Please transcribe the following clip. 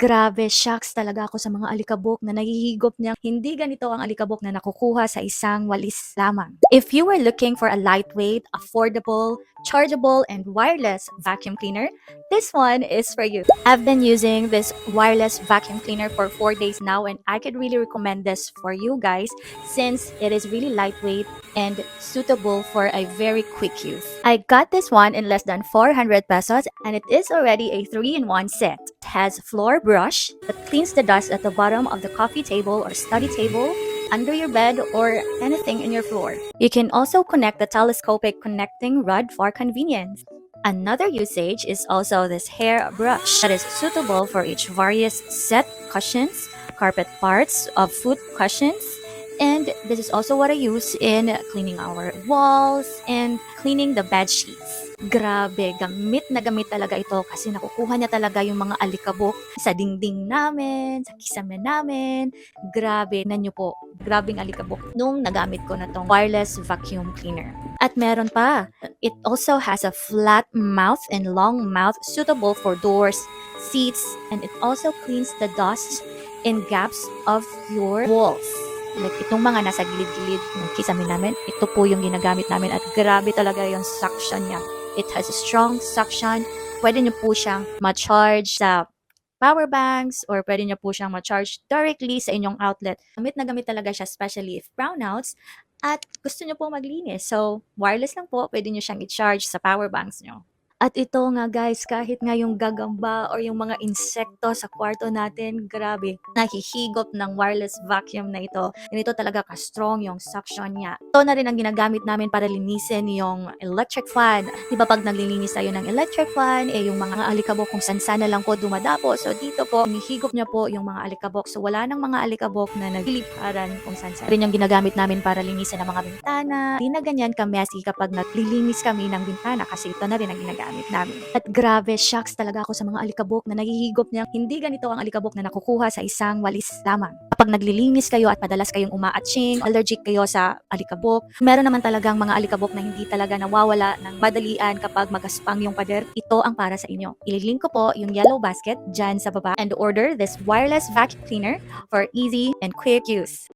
Grabe, shocks talaga ako sa mga alikabok na nahihigop niya. Hindi ganito ang alikabok na nakukuha sa isang walis lamang. If you were looking for a lightweight, affordable, chargeable, and wireless vacuum cleaner, this one is for you. I've been using this wireless vacuum cleaner for 4 days now, and I could really recommend this for you guys since it is really lightweight and suitable for a very quick use. I got this one in less than 400 pesos, and it is already a 3-in-1 set. It has floor brush that cleans the dust at the bottom of the coffee table or study table, under your bed, or anything in your floor. You can also connect the telescopic connecting rod for convenience. Another usage is also this hair brush that is suitable for each various set cushions, carpet parts of foot cushions, and this is also what I use in cleaning our walls and cleaning the bed sheets. Grabe, gamit na gamit talaga ito kasi nakukuha niya talaga yung mga alikabok sa dingding namin, sa kisame namin. Grabe, na nyo po, grabing alikabok nung nagamit ko na tong wireless vacuum cleaner. At meron pa, it also has a flat mouth and long mouth suitable for doors, seats, and it also cleans the dust in gaps of your walls. Like itong mga nasa gilid-gilid ng kisame namin, ito po yung ginagamit namin at grabe talaga yung suction niya. It has a strong suction. Pwede niyo po siyang ma-charge sa power banks or pwede niyo po siyang ma-charge directly sa inyong outlet. Gamit na gamit talaga siya, especially if brownouts at gusto niyo po maglinis. So, wireless lang po, pwede niyo siyang i-charge sa power banks niyo. At ito nga guys, kahit nga yung gagamba or yung mga insekto sa kwarto natin, grabe, nahihigop ng wireless vacuum na ito. Ganito talaga ka-strong yung suction niya. Ito na rin ang ginagamit namin para linisin yung electric fan. Di ba pag naglilinis tayo ng electric fan, yung mga alikabok kung saan-sana lang po dumadapo. So dito po, hinihigop niya po yung mga alikabok. So wala nang mga alikabok na nagliliparan kung saan-sana. Rin yung ginagamit namin para linisin ang mga bintana. Di na ganyan ka-messy kapag naglilinis kami ng bintana kasi ito na rin ang ginagamit namin. At grabe, shocks talaga ako sa mga alikabok na nahihigop niya. Hindi ganito ang alikabok na nakukuha sa isang walis lamang. Kapag naglilinis kayo at madalas kayong umaatching, allergic kayo sa alikabok, meron naman talagang mga alikabok na hindi talaga nawawala ng madalian kapag magaspang yung pader. Ito ang para sa inyo. Ililink ko po yung yellow basket dyan sa baba and order this wireless vacuum cleaner for easy and quick use.